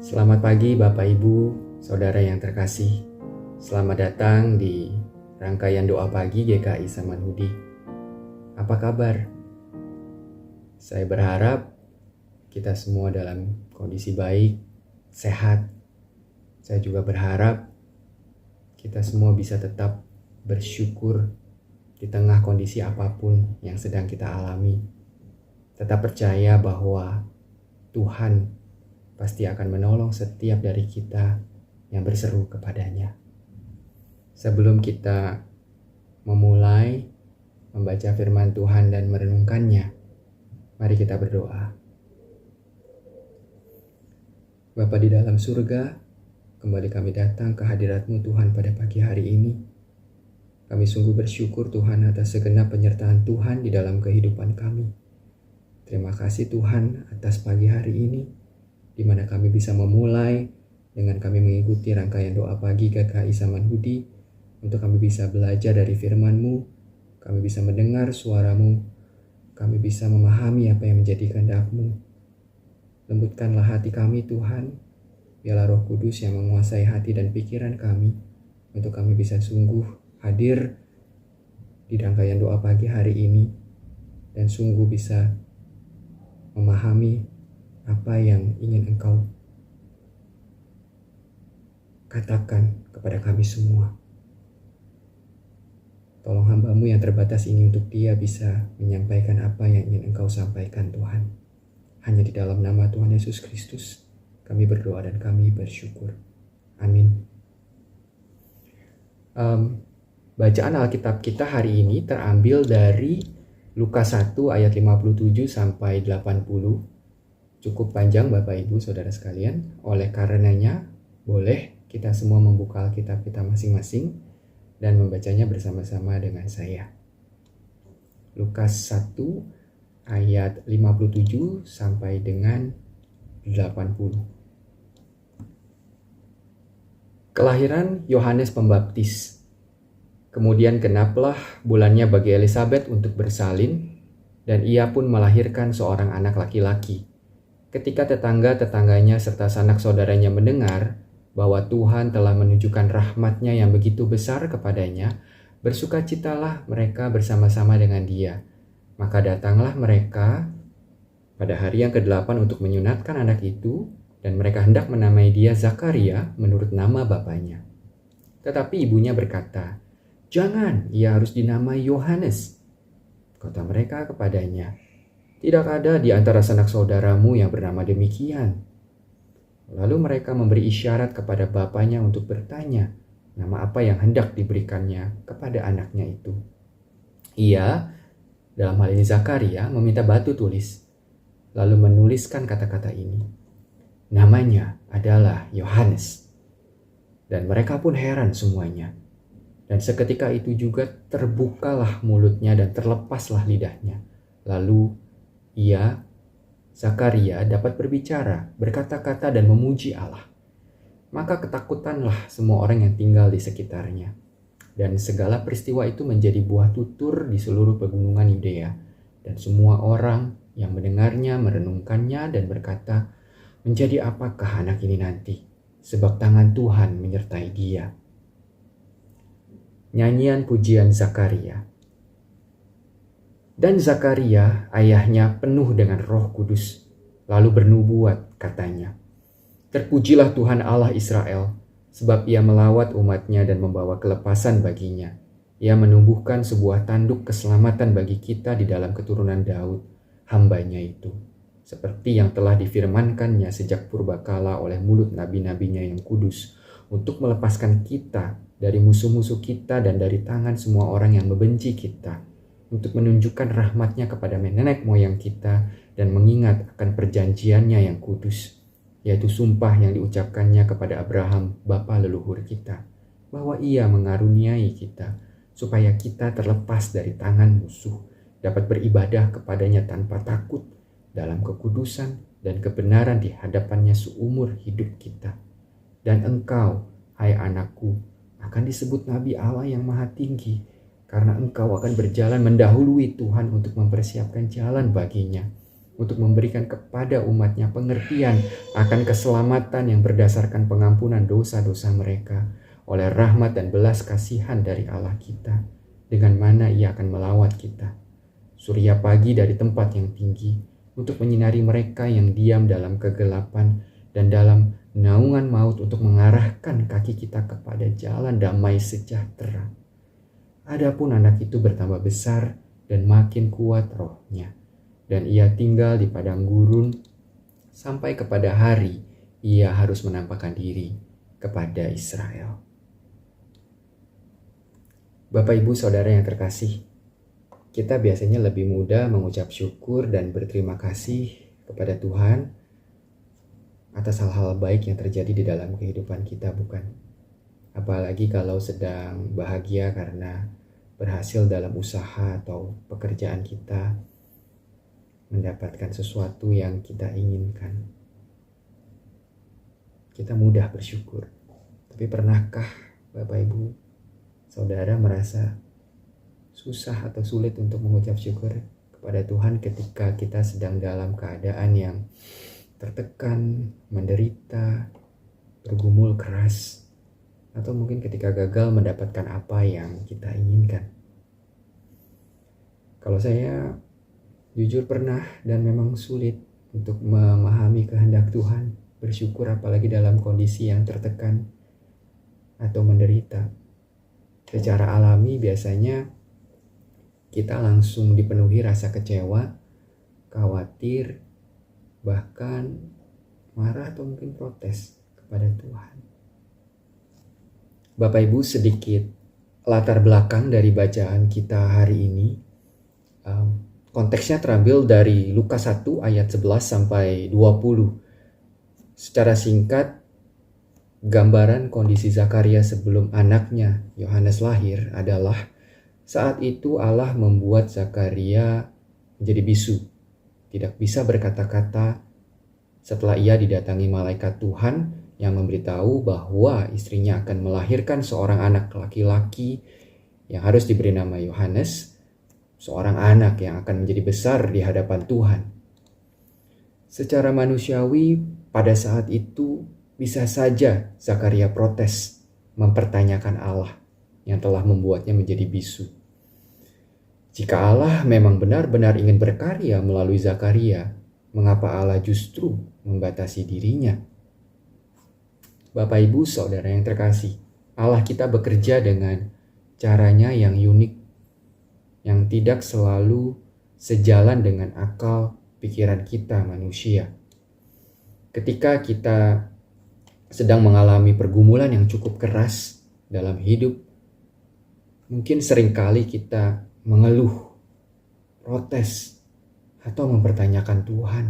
Selamat pagi Bapak Ibu, Saudara yang terkasih. Selamat datang di rangkaian doa pagi GKI Samanhudi. Apa kabar? Saya berharap kita semua dalam kondisi baik, sehat. Saya juga berharap kita semua bisa tetap bersyukur di tengah kondisi apapun yang sedang kita alami. Tetap percaya bahwa Tuhan pasti akan menolong setiap dari kita yang berseru kepadanya. Sebelum kita memulai membaca firman Tuhan dan merenungkannya, mari kita berdoa. Bapa di dalam surga, kembali kami datang ke hadirat-Mu Tuhan pada pagi hari ini. Kami sungguh bersyukur Tuhan atas segenap penyertaan Tuhan di dalam kehidupan kami. Terima kasih Tuhan atas pagi hari ini, di mana kami bisa memulai dengan kami mengikuti rangkaian doa pagi GKI Samanhudi, untuk kami bisa belajar dari firman-Mu, kami bisa mendengar suara-Mu, kami bisa memahami apa yang menjadi kehendak-Mu. Lembutkanlah hati kami Tuhan, biarlah Roh Kudus yang menguasai hati dan pikiran kami, untuk kami bisa sungguh hadir di rangkaian doa pagi hari ini, dan sungguh bisa memahami apa yang ingin Engkau katakan kepada kami semua. Tolong hamba-Mu yang terbatas ini untuk dia bisa menyampaikan apa yang ingin Engkau sampaikan Tuhan. Hanya di dalam nama Tuhan Yesus Kristus kami berdoa dan kami bersyukur. Amin. Bacaan Alkitab kita hari ini terambil dari Lukas 1 ayat 57 sampai 80. Cukup panjang Bapak Ibu Saudara sekalian. Oleh karenanya boleh kita semua membuka Alkitab kita masing-masing dan membacanya bersama-sama dengan saya. Lukas 1 ayat 57 sampai dengan 80. Kelahiran Yohanes Pembaptis. Kemudian genaplah bulannya bagi Elisabet untuk bersalin, dan ia pun melahirkan seorang anak laki-laki. Ketika tetangga-tetangganya serta sanak saudaranya mendengar bahwa Tuhan telah menunjukkan rahmat-Nya yang begitu besar kepadanya, bersukacitalah mereka bersama-sama dengan dia. Maka datanglah mereka pada hari yang ke-8 untuk menyunatkan anak itu, dan mereka hendak menamai dia Zakaria menurut nama bapaknya. Tetapi ibunya berkata, "Jangan, ia harus dinamai Yohanes." Kata mereka kepadanya, "Tidak ada di antara sanak saudaramu yang bernama demikian." Lalu mereka memberi isyarat kepada bapaknya untuk bertanya nama apa yang hendak diberikannya kepada anaknya itu. Ia, dalam hal ini Zakaria, meminta batu tulis, lalu menuliskan kata-kata ini. Namanya adalah Yohanes. Dan mereka pun heran semuanya. Dan seketika itu juga terbukalah mulutnya dan terlepaslah lidahnya. Lalu ia, Zakaria, dapat berbicara, berkata-kata dan memuji Allah. Maka ketakutanlah semua orang yang tinggal di sekitarnya. Dan segala peristiwa itu menjadi buah tutur di seluruh pegunungan Yudea. Dan semua orang yang mendengarnya merenungkannya dan berkata, "Menjadi apakah anak ini nanti? Sebab tangan Tuhan menyertai dia." Nyanyian pujian Zakaria. Dan Zakaria, ayahnya, penuh dengan Roh Kudus, lalu bernubuat, katanya, "Terpujilah Tuhan Allah Israel, sebab ia melawat umatnya dan membawa kelepasan baginya. Ia menumbuhkan sebuah tanduk keselamatan bagi kita di dalam keturunan Daud, hambanya itu, seperti yang telah difirmankannya sejak purbakala oleh mulut nabi-nabinya yang kudus, untuk melepaskan kita dari musuh-musuh kita dan dari tangan semua orang yang membenci kita, untuk menunjukkan rahmat-Nya kepada nenek moyang kita dan mengingat akan perjanjiannya yang kudus, yaitu sumpah yang diucapkannya kepada Abraham, bapa leluhur kita, bahwa ia mengaruniai kita, supaya kita terlepas dari tangan musuh, dapat beribadah kepadanya tanpa takut, dalam kekudusan dan kebenaran di hadapannya seumur hidup kita. Dan engkau, hai anakku, akan disebut Nabi Allah yang Maha Tinggi, karena engkau akan berjalan mendahului Tuhan untuk mempersiapkan jalan baginya, untuk memberikan kepada umatnya pengertian akan keselamatan yang berdasarkan pengampunan dosa-dosa mereka oleh rahmat dan belas kasihan dari Allah kita, dengan mana Ia akan melawat kita. Surya pagi dari tempat yang tinggi untuk menyinari mereka yang diam dalam kegelapan dan dalam naungan maut, untuk mengarahkan kaki kita kepada jalan damai sejahtera. Adapun anak itu bertambah besar dan makin kuat rohnya, dan ia tinggal di padang gurun sampai kepada hari ia harus menampakkan diri kepada Israel. Bapak, Ibu, Saudara yang terkasih, kita biasanya lebih mudah mengucap syukur dan berterima kasih kepada Tuhan atas hal-hal baik yang terjadi di dalam kehidupan kita, bukan? Apalagi kalau sedang bahagia karena berhasil dalam usaha atau pekerjaan kita, mendapatkan sesuatu yang kita inginkan. Kita mudah bersyukur. Tapi pernahkah Bapak, Ibu, Saudara merasa susah atau sulit untuk mengucap syukur kepada Tuhan ketika kita sedang dalam keadaan yang tertekan, menderita, bergumul keras, atau mungkin ketika gagal mendapatkan apa yang kita inginkan? Kalau saya jujur pernah dan memang sulit untuk memahami kehendak Tuhan, bersyukur apalagi dalam kondisi yang tertekan atau menderita. Secara alami biasanya kita langsung dipenuhi rasa kecewa, khawatir, bahkan marah atau mungkin protes kepada Tuhan. Bapak, Ibu, sedikit latar belakang dari bacaan kita hari ini. Konteksnya terambil dari Lukas 1 ayat 11 sampai 20. Secara singkat, gambaran kondisi Zakaria sebelum anaknya Yohanes lahir adalah saat itu Allah membuat Zakaria menjadi bisu, tidak bisa berkata-kata setelah ia didatangi malaikat Tuhan yang memberitahu bahwa istrinya akan melahirkan seorang anak laki-laki yang harus diberi nama Yohanes, seorang anak yang akan menjadi besar di hadapan Tuhan. Secara manusiawi, pada saat itu bisa saja Zakaria protes, mempertanyakan Allah yang telah membuatnya menjadi bisu. Jika Allah memang benar-benar ingin berkarya melalui Zakaria, mengapa Allah justru membatasi dirinya? Bapak, Ibu, Saudara yang terkasih, Allah kita bekerja dengan caranya yang unik, yang tidak selalu sejalan dengan akal pikiran kita manusia. Ketika kita sedang mengalami pergumulan yang cukup keras dalam hidup, mungkin seringkali kita mengeluh, protes, atau mempertanyakan Tuhan.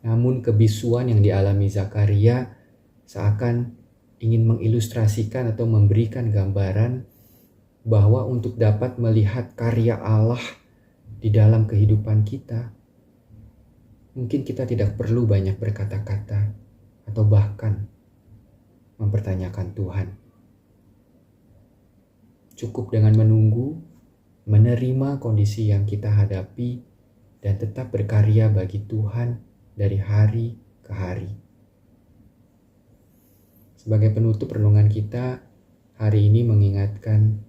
Namun kebisuan yang dialami Zakaria seakan ingin mengilustrasikan atau memberikan gambaran bahwa untuk dapat melihat karya Allah di dalam kehidupan kita, mungkin kita tidak perlu banyak berkata-kata atau bahkan mempertanyakan Tuhan. Cukup dengan menunggu, menerima kondisi yang kita hadapi, dan tetap berkarya bagi Tuhan dari hari ke hari. Sebagai penutup renungan kita hari ini mengingatkan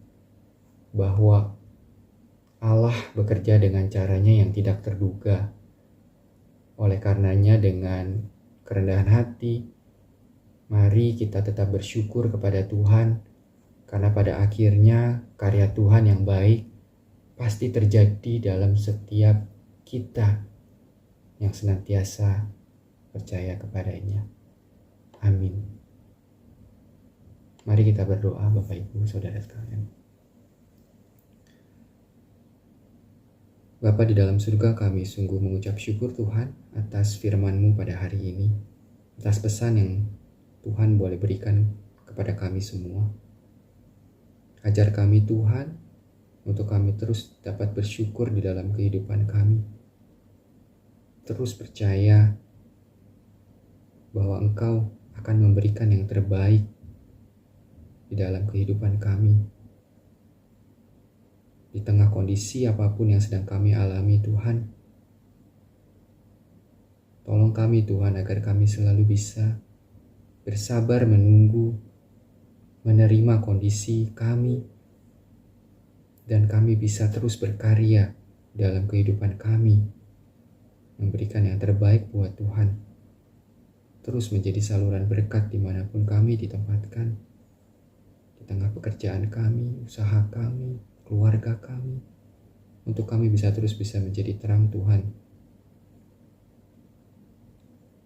bahwa Allah bekerja dengan caranya yang tidak terduga. Oleh karenanya dengan kerendahan hati, mari kita tetap bersyukur kepada Tuhan, karena pada akhirnya karya Tuhan yang baik pasti terjadi dalam setiap kita yang senantiasa percaya kepadanya. Amin. Mari kita berdoa, Bapak, Ibu, Saudara sekalian. Bapa di dalam surga, kami sungguh mengucap syukur Tuhan atas firman-Mu pada hari ini, atas pesan yang Tuhan boleh berikan kepada kami semua. Ajar kami Tuhan, untuk kami terus dapat bersyukur di dalam kehidupan kami. Terus percaya bahwa Engkau akan memberikan yang terbaik di dalam kehidupan kami. di tengah kondisi apapun yang sedang kami alami Tuhan. Tolong kami Tuhan agar kami selalu bisa bersabar menunggu, menerima kondisi kami, dan kami bisa terus berkarya dalam kehidupan kami, memberikan yang terbaik buat Tuhan, terus menjadi saluran berkat dimanapun kami ditempatkan, di tengah pekerjaan kami, usaha kami, keluarga kami, untuk kami bisa terus menjadi terang Tuhan.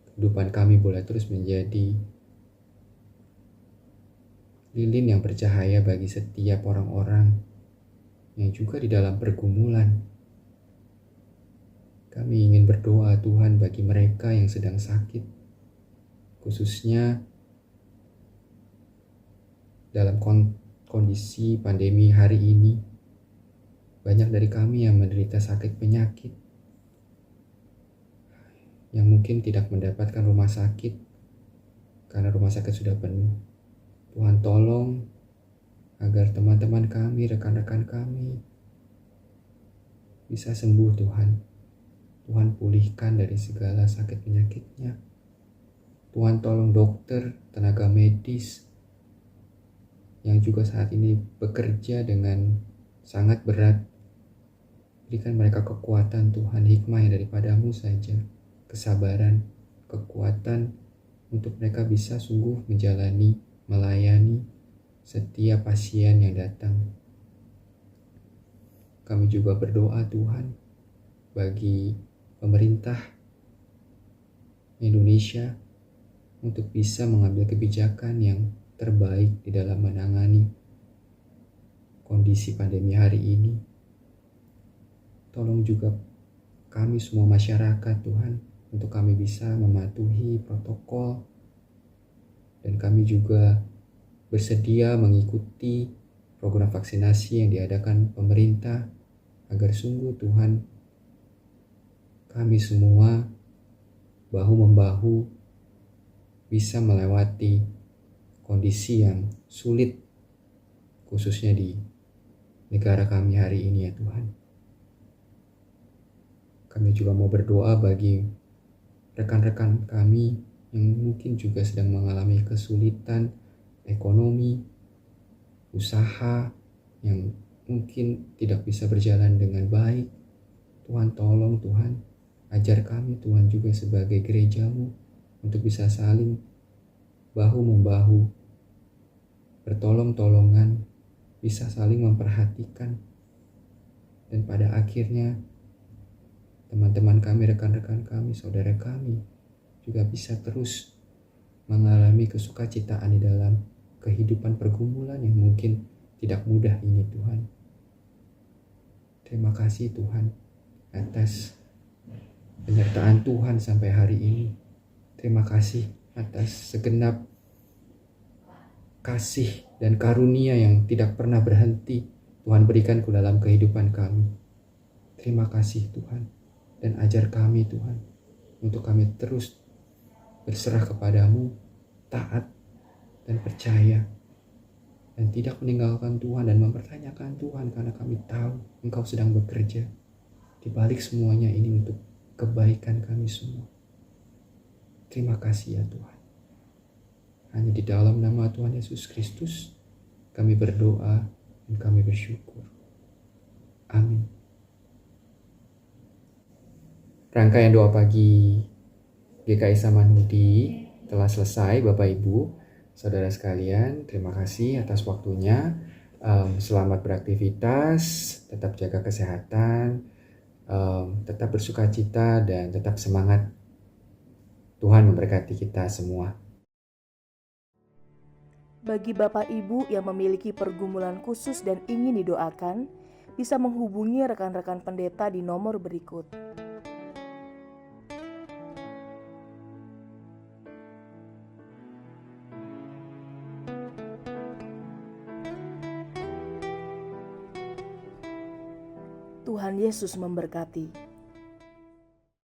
Kehidupan kami boleh terus menjadi lilin yang bercahaya bagi setiap orang-orang yang juga di dalam pergumulan. Kami ingin berdoa Tuhan bagi mereka yang sedang sakit, khususnya dalam kondisi pandemi hari ini. Banyak dari kami yang menderita sakit penyakit, yang mungkin tidak mendapatkan rumah sakit karena rumah sakit sudah penuh. Tuhan tolong agar teman-teman kami, rekan-rekan kami bisa sembuh Tuhan. Tuhan pulihkan dari segala sakit penyakitnya. Tuhan tolong dokter, tenaga medis yang juga saat ini bekerja dengan sangat berat. Berikan mereka kekuatan Tuhan, hikmah yang daripadamu saja, kesabaran, kekuatan untuk mereka bisa sungguh menjalani, melayani setiap pasien yang datang. Kami juga berdoa Tuhan bagi pemerintah Indonesia untuk bisa mengambil kebijakan yang terbaik di dalam menangani kondisi pandemi hari ini. Tolong juga kami semua masyarakat Tuhan, untuk kami bisa mematuhi protokol, dan kami juga bersedia mengikuti program vaksinasi yang diadakan pemerintah, agar sungguh Tuhan kami semua bahu-membahu bisa melewati kondisi yang sulit, khususnya di negara kami hari ini ya Tuhan. Kami juga mau berdoa bagi rekan-rekan kami yang mungkin juga sedang mengalami kesulitan ekonomi, usaha yang mungkin tidak bisa berjalan dengan baik. Tuhan tolong Tuhan, ajar kami Tuhan juga sebagai gerejamu untuk bisa saling bahu-membahu, bertolong-tolongan, bisa saling memperhatikan. Dan pada akhirnya teman-teman kami, rekan-rekan kami, saudara kami juga bisa terus mengalami kesukacitaan di dalam kehidupan pergumulan yang mungkin tidak mudah ini Tuhan. Terima kasih Tuhan atas penyertaan Tuhan sampai hari ini. Terima kasih atas segenap kasih dan karunia yang tidak pernah berhenti Tuhan berikan ke dalam kehidupan kami. Terima kasih Tuhan, dan ajar kami Tuhan untuk kami terus berserah kepadamu, taat dan percaya, dan tidak meninggalkan Tuhan dan mempertanyakan Tuhan, karena kami tahu Engkau sedang bekerja di balik semuanya ini untuk kebaikan kami semua. Terima kasih ya Tuhan. Hanya di dalam nama Tuhan Yesus Kristus kami berdoa dan kami bersyukur. Amin. Rangkaian doa pagi GKI Samanhudi telah selesai Bapak Ibu, saudara sekalian. Terima kasih atas waktunya. Selamat beraktivitas, tetap jaga kesehatan, tetap bersukacita dan tetap semangat. Tuhan memberkati kita semua. Bagi Bapak Ibu yang memiliki pergumulan khusus dan ingin didoakan, bisa menghubungi rekan-rekan pendeta di nomor berikut. Tuhan Yesus memberkati.